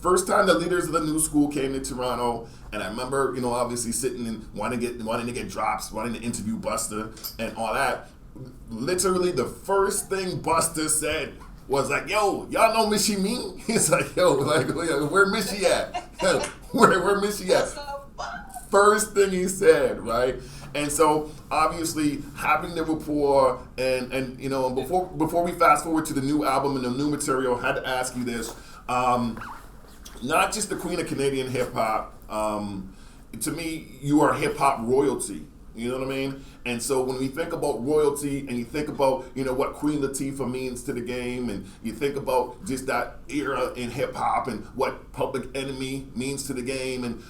First time the leaders of the new school came to Toronto, and I remember, obviously sitting and wanting to get drops, wanting to interview Buster and all that. Literally, the first thing Buster said was like, "Yo, y'all know Michie me?" He's like, "Yo, like, where Michie at? where Michie at?" First thing he said, right? And so obviously having the rapport and before we fast forward to the new album and the new material, I had to ask you this. Not just the queen of Canadian hip hop. To me, you are hip hop royalty. You know what I mean? And so when we think about royalty and you think about, what Queen Latifah means to the game, and you think about just that era in hip hop and what Public Enemy means to the game, and,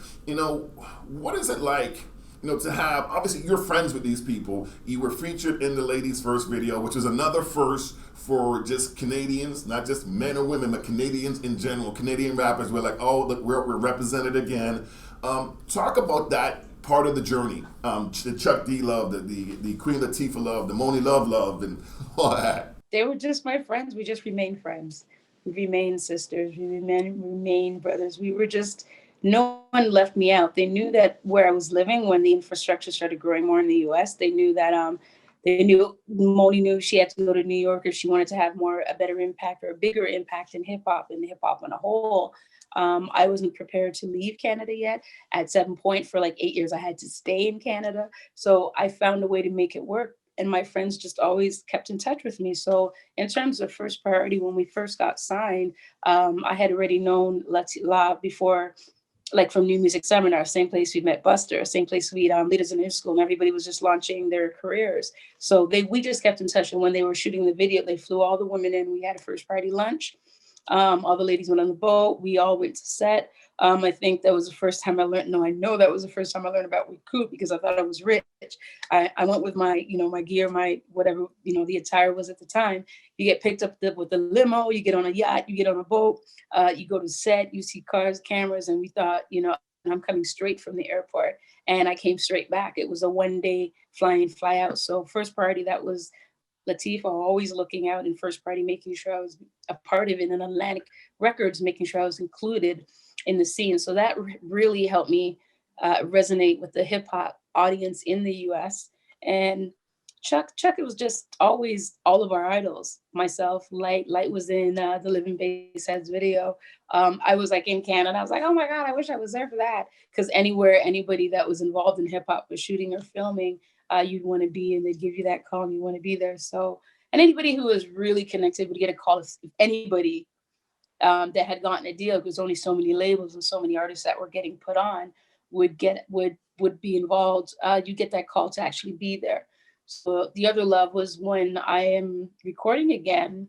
what is it like, to have, obviously you're friends with these people. You were featured in the Ladies First video, which was another first for just Canadians, not just men or women, but Canadians in general. Canadian rappers were like, oh, look, we're represented again. Talk about that part of the journey. The Chuck D love, the Queen Latifah love, the Moni love, and all that. They were just my friends. We just remained friends. We remained sisters. We remained brothers. We were just, no one left me out. They knew that where I was living when the infrastructure started growing more in the US, they knew that Moni knew she had to go to New York if she wanted to have a better impact or a bigger impact in hip hop on a whole. I wasn't prepared to leave Canada yet. At some point for like 8 years, I had to stay in Canada. So I found a way to make it work. And my friends just always kept in touch with me. So in terms of first priority, when we first got signed, I had already known La before, like from New Music Seminar, same place we met Buster, same place we Leaders in His School, and everybody was just launching their careers. So we just kept in touch. And when they were shooting the video, they flew all the women in. We had a first party lunch. All the ladies went on the boat. We all went to set. I think that was the first time I learned. No, I know that was the first time I learned about recoup because I thought I was rich. I went with my, my gear, my whatever, the attire was at the time. You get picked up with a limo, you get on a yacht, you get on a boat, you go to set, you see cars, cameras, and we thought, I'm coming straight from the airport. And I came straight back. It was a 1-day fly in, fly out. So first priority, that was Latifah, always looking out, and first party, making sure I was a part of it, and Atlantic Records, making sure I was included in the scene. So that really helped me resonate with the hip hop audience in the US. And Chuck, it was just always all of our idols. Myself, Light was in the Living Bass Heads video. I was like in Canada. I was like, oh my God, I wish I was there for that. Because anywhere anybody that was involved in hip hop was shooting or filming, you'd want to be, and they'd give you that call and you want to be there. So, and anybody who was really connected would get a call. If anybody that had gotten a deal, because only so many labels and so many artists that were getting put on would be involved, you get that call to actually be there. So the other love was when I am recording again,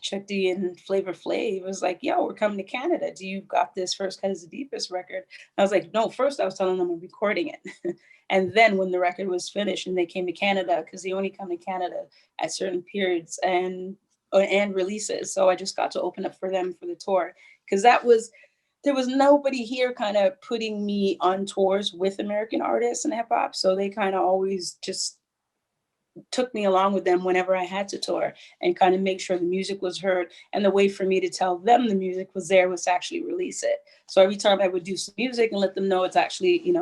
Chuck D and Flavor Flav was like, yo, we're coming to Canada. Do you got this First Cut is the Deepest record? I was like, no, first I was telling them I'm recording it. And then when the record was finished and they came to Canada, because they only come to Canada at certain periods and releases. So I just got to open up for them for the tour. Because there was nobody here kind of putting me on tours with American artists and hip hop. So they kind of always just took me along with them whenever I had to tour and kind of make sure the music was heard. And the way for me to tell them the music was there was to actually release it. So every time I would do some music and let them know it's actually,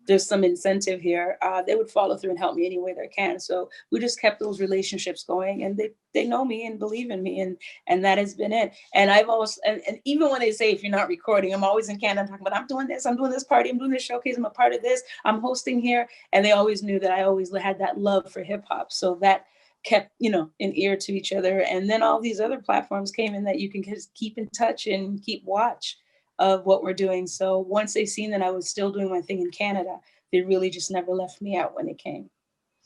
there's some incentive here, they would follow through and help me any way they can. So we just kept those relationships going, and they know me and believe in me, and that has been it. And I've always, and even when they say, if you're not recording, I'm always in Canada talking about, I'm doing this party, I'm doing this showcase, I'm a part of this, I'm hosting here. And they always knew that I always had that love for hip hop. So that kept, in ear to each other. And then all these other platforms came in that you can just keep in touch and keep watch of what we're doing. So once they seen that I was still doing my thing in Canada, they really just never left me out when it came.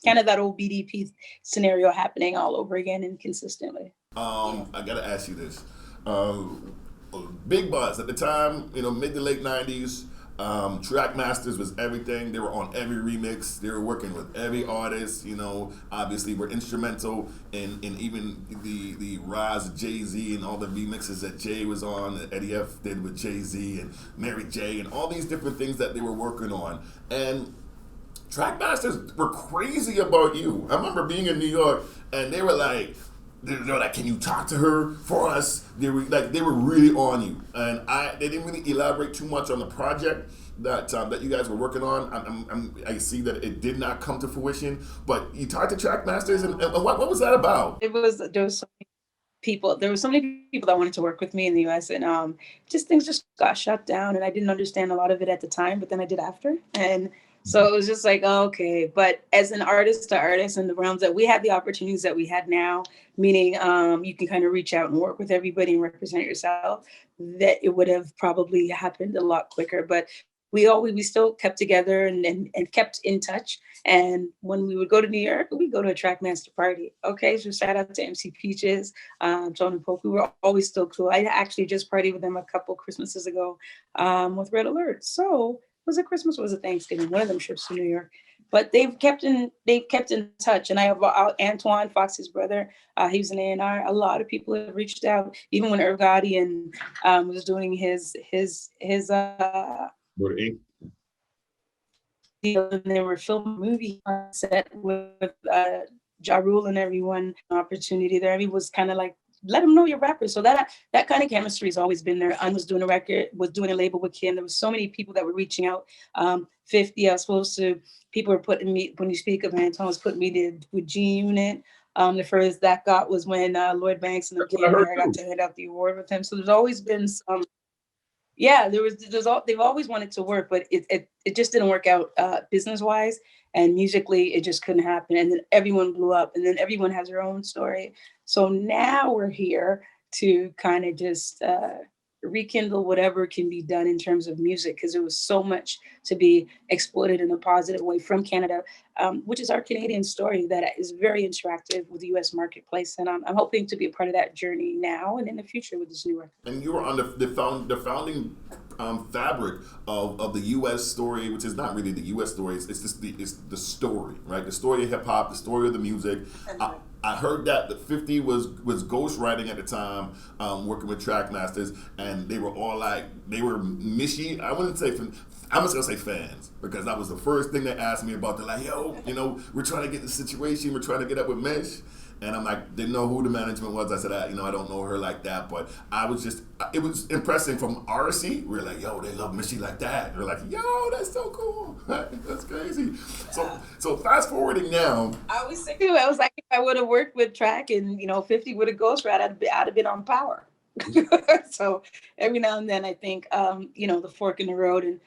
Kind of that old BDP scenario happening all over again and consistently. I gotta ask you this. Big Buzz at the time, mid to late 90s, Trackmasters was everything. They were on every remix. They were working with every artist. Obviously were instrumental in even the rise of Jay-Z and all the remixes that Jay was on, that Eddie F did with Jay-Z and Mary J and all these different things that they were working on. And Trackmasters were crazy about you. I remember being in New York and they were like, they're like, can you talk to her for us? They were really on you, and they didn't really elaborate too much on the project that you guys were working on. I see that it did not come to fruition, but you talked to Trackmasters, and what was that about? There was so many people. There were so many people that wanted to work with me in the U.S. and just things just got shut down, and I didn't understand a lot of it at the time, but then I did after, and so it was just like, oh, okay. But as an artist to artist in the realms that we had the opportunities that we had now, meaning you can kind of reach out and work with everybody and represent yourself, that it would have probably happened a lot quicker. But we still kept together and kept in touch. And when we would go to New York, we'd go to a Trackmaster party. Okay, so shout out to MC Peaches, Tony Pope. We were always still cool. I actually just partied with them a couple Christmases ago with Red Alert. So was it Christmas or was it Thanksgiving? One of them trips to New York. But they've kept in touch. And I have Antoine Fox's brother. He was an A&R. A lot of people have reached out, even when Irv Gotti and was doing his and they were filming a movie on set with Ja Rule and everyone. Opportunity there. He was kind of like, let them know you're rappers. So that kind of chemistry has always been there. I was doing a record, was doing a label with Kim. There was so many people that were reaching out. 50, I was supposed to, people were putting me, when you speak of Anton, was putting me with G Unit. The first that got was when Lloyd Banks and the came here. I got to hand out the award with him. So there's always been some, yeah, they've always wanted to work, but it just didn't work out business wise, and musically it just couldn't happen. And then everyone blew up, and then everyone has their own story. So now we're here to kind of just rekindle whatever can be done in terms of music, because there was so much to be exploited in a positive way from Canada, which is our Canadian story that is very interactive with the U.S. marketplace. And I'm hoping to be a part of that journey now and in the future with this new record. And you were on the founding fabric of the U.S. story, which is not really the U.S. story. It's just it's the story, right? The story of hip hop, the story of the music. I heard that the 50 was ghostwriting at the time, working with Trackmasters, and they were all like, they were Michie. I wouldn't say, I'm just gonna say fans, because that was the first thing they asked me about. They're like, yo, we're trying to get the situation, we're trying to get up with Mish. And I'm like, didn't know who the management was. I said, I don't know her like that, but it was impressive from our seat. We were like, yo, they love Michie like that. We're like, yo, that's so cool. That's crazy. So fast forwarding now. I was like, if I would have worked with Track and, 50 would have ghostwritten, I'd have been on Power. So every now and then I think, the fork in the road, and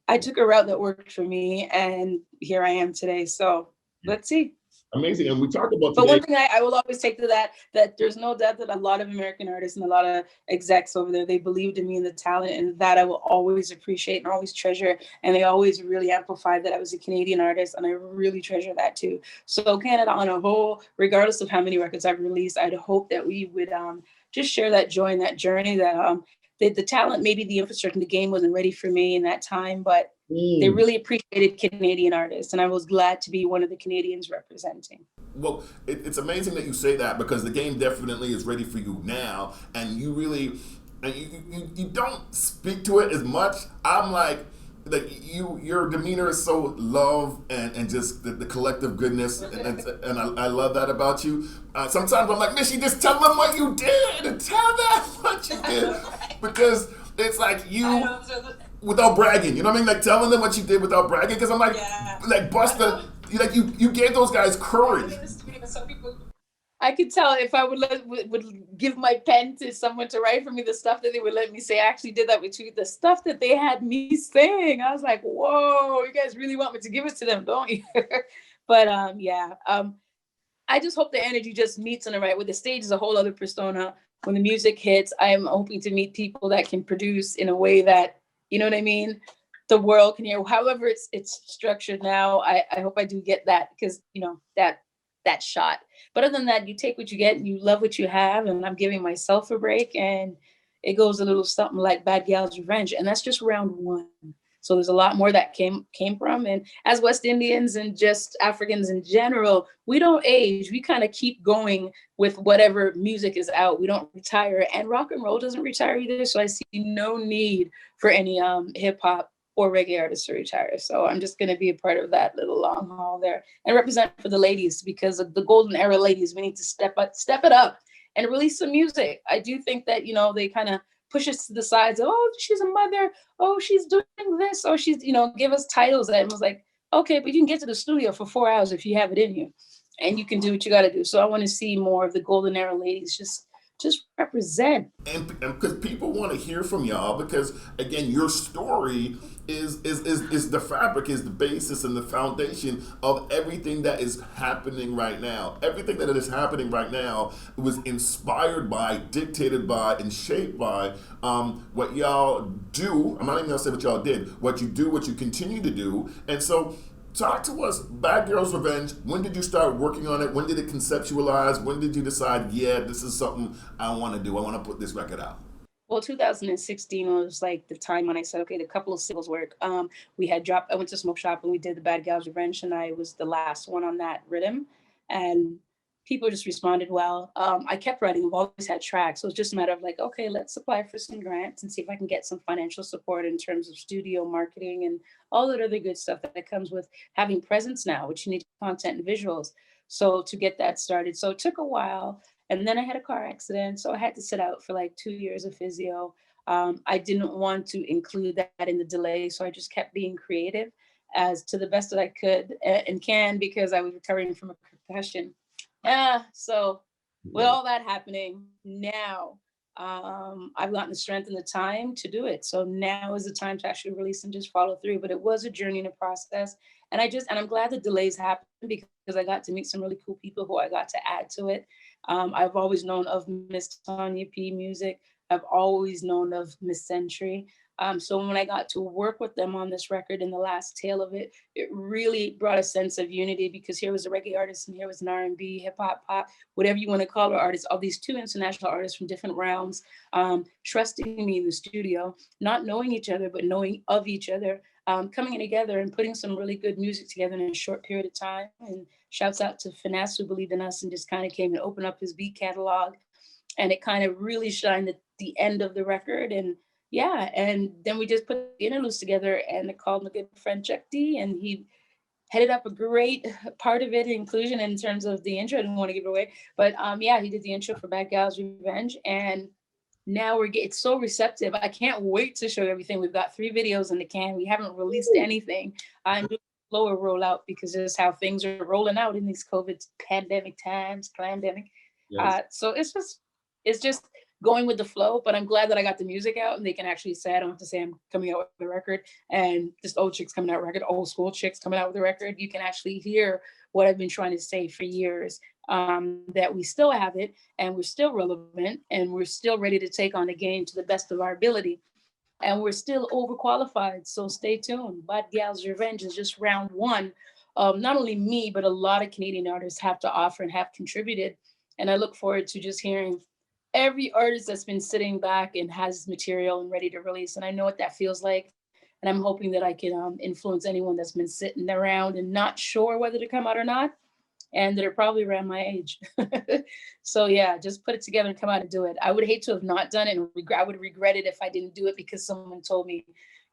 I took a route that worked for me, and here I am today. So let's see. Amazing. And we talked about today. But one thing I will always take to that there's no doubt that a lot of American artists and a lot of execs over there, they believed in me and the talent, and that I will always appreciate and always treasure. And they always really amplified that I was a Canadian artist, and I really treasure that too. So Canada on a whole, regardless of how many records I've released, I'd hope that we would just share that joy and that journey, that the talent, maybe the infrastructure in the game wasn't ready for me in that time, but they really appreciated Canadian artists, and I was glad to be one of the Canadians representing. Well, it's amazing that you say that, because the game definitely is ready for you now, and you really, you don't speak to it as much. I'm like your demeanor is so love and just the collective goodness, and I love that about you. Sometimes I'm like, Michie, just tell them what you did, tell them what you did, because it's like you. Without bragging, you know what I mean? Like telling them what you did without bragging, because I'm like, like Busta, like you gave those guys courage. I could tell if I would give my pen to someone to write for me, the stuff that they would let me say. I actually did that with you. The stuff that they had me saying, I was like, whoa, you guys really want me to give it to them, don't you? But I just hope the energy just meets on the right way. The stage is a whole other persona. When the music hits, I'm hoping to meet people that can produce in a way that, you know what I mean, the world can hear. However it's structured now, I hope I do get that, because that shot. But other than that, you take what you get and you love what you have, and I'm giving myself a break, and it goes a little something like Bad Gal's Revenge, and that's just round one. So there's a lot more that came from, and as West Indians and just Africans in general, we don't age. We kind of keep going with whatever music is out. We don't retire, and rock and roll doesn't retire either. So I see no need for any hip hop or reggae artists to retire. So I'm just going to be a part of that little long haul there and represent for the ladies, because of the golden era ladies, we need to step it up and release some music. I do think that, they kind of push us to the sides of, oh, she's a mother, oh, she's doing this, oh, she's, give us titles that was like, okay, but you can get to the studio for 4 hours if you have it in you, and you can do what you got to do. So I want to see more of the golden era ladies just represent. And because people want to hear from y'all, because again, your story is the fabric, is the basis and the foundation of everything that is happening right now. Everything that is happening right now was inspired by, dictated by, and shaped by what y'all do. I'm not even gonna say what y'all did, what you do, what you continue to do. And so talk to us, Bad Girls Revenge. When did you start working on it? When did it conceptualize? When did you decide, yeah, this is something I want to do? I want to put this record out. Well, 2016 was like the time when I said, okay, the couple of singles work. We had dropped, I went to Smoke Shop and we did the Bad Girls Revenge, and I was the last one on that rhythm. And people just responded well. I kept writing. I've always had tracks. So it's just a matter of like, okay, let's apply for some grants and see if I can get some financial support in terms of studio marketing and all that other good stuff that comes with having presence now, which you need content and visuals. So to get that started. So it took a while. And then I had a car accident. So I had to sit out for like 2 years of physio. I didn't want to include that in the delay. So I just kept being creative as to the best that I could and can, because I was recovering from a concussion. So with all that happening now, I've gotten the strength and the time to do it. So now is the time to actually release and just follow through. But it was a journey and a process. And I'm glad the delays happened because I got to meet some really cool people who I got to add to it. I've always known of Miss Tanya P Music. I've always known of Miss Century. So when I got to work with them on this record in the last tail of it, it really brought a sense of unity, because here was a reggae artist and here was an R&B, hip hop, pop, whatever you want to call it, artists, all these two international artists from different realms, trusting me in the studio, not knowing each other, but knowing of each other, coming together and putting some really good music together in a short period of time. And shouts out to Finesse, who believed in us and just kind of came and opened up his beat catalog. And it kind of really shined at the end of the record. And yeah, and then we just put the interludes together, and I called my good friend Chuck D, and he headed up a great part of it, inclusion in terms of the intro. I didn't want to give it away, but yeah, he did the intro for Bad Girls Revenge, and now it's so receptive. I can't wait to show everything. We've got 3 videos in the can. We haven't released anything. I'm doing a slower rollout because this is how things are rolling out in these COVID pandemic times. Yes. So it's just going with the flow, but I'm glad that I got the music out and they can actually say, I don't have to say I'm coming out with a record and just old chicks coming out with a record, old school chicks coming out with a record. You can actually hear what I've been trying to say for years, that we still have it and we're still relevant and we're still ready to take on the game to the best of our ability. And we're still overqualified. So stay tuned. Bad Girls Revenge is just round one. Not only me, but a lot of Canadian artists have to offer and have contributed. And I look forward to just hearing every artist that's been sitting back and has material and ready to release. And I know what that feels like. And I'm hoping that I can influence anyone that's been sitting around and not sure whether to come out or not, and that are probably around my age. So yeah, just put it together and come out and do it. I would hate to have not done it, and I would regret it if I didn't do it because someone told me,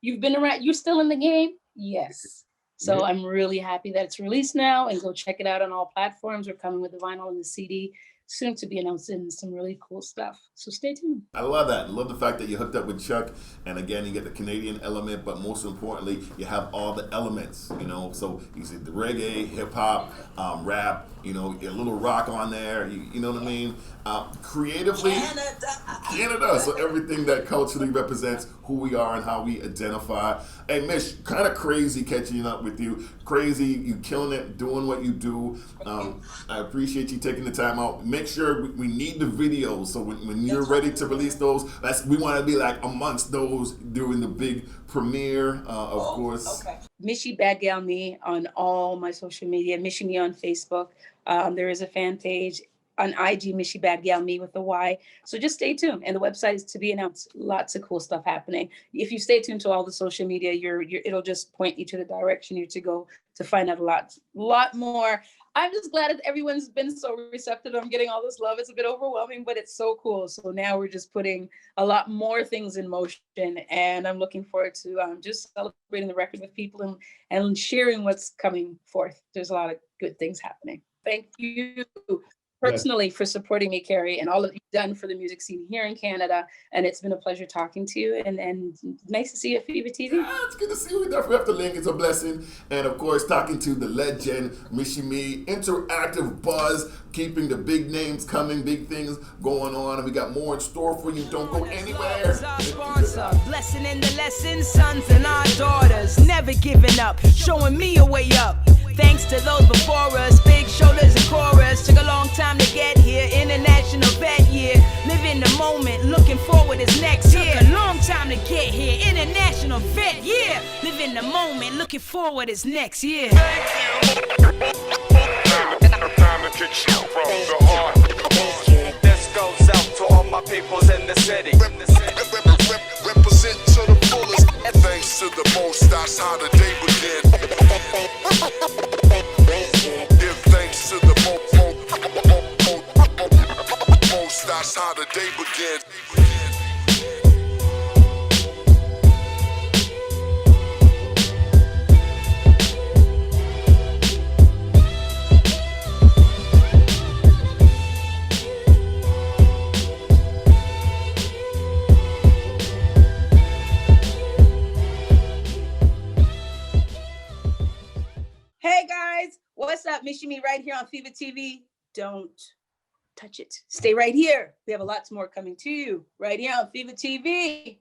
you've been around, you're still in the game? Yes. So yeah. I'm really happy that it's released now, and go check it out on all platforms. We're coming with the vinyl and the CD. Soon to be announcing some really cool stuff. So stay tuned. I love that. I love the fact that you hooked up with Chuck. And again, you get the Canadian element, but most importantly, you have all the elements, So you see the reggae, hip hop, rap, a little rock on there, you know what I mean? Creatively, Canada. So everything that culturally represents who we are and how we identify. Hey, Mish, kind of crazy catching up with you. Crazy, you killing it, doing what you do. I appreciate you taking the time out. Make sure we need the videos. So when you're ready to release those, we want to be like amongst those during the big premiere, of course. Okay. Michie Bad Gal Me on all my social media. Michie Me on Facebook. There is a fan page on IG, Michie Bad Gal Me with a Y. So just stay tuned. And the website is to be announced. Lots of cool stuff happening. If you stay tuned to all the social media, it'll just point you to the direction you to go to find out a lot more. I'm just glad that everyone's been so receptive. I'm getting all this love. It's a bit overwhelming, but it's so cool. So now we're just putting a lot more things in motion, and I'm looking forward to just celebrating the record with people and sharing what's coming forth. There's a lot of good things happening. Thank you. personally for supporting me, Carrie, and all that you've done for the music scene here in Canada. And it's been a pleasure talking to you, and nice to see you at FEVA TV. Yeah, it's good to see you. We definitely have to link. It's a blessing. And of course, talking to the legend, Michie, interactive buzz, keeping the big names coming, big things going on. And we got more in store for you. Don't go anywhere. Blessing in the lessons, sons and our daughters, never giving up, showing me a way up. Thanks to those before us, big shoulders and chorus. Took a long time to get here, international vet year. Live in the moment, looking forward is next year. Took a long time to get here, international vet year. Live in the moment, looking forward is next year. Time to kick shit from the heart. This goes out to all my peoples in the city. Represent to the fullest. Thanks to the most, that's how the day began. Give thanks to the most, that's how the day began. Hey guys, what's up? Michie right here on FEVA TV. Don't touch it. Stay right here. We have a lot more coming to you right here on FEVA TV.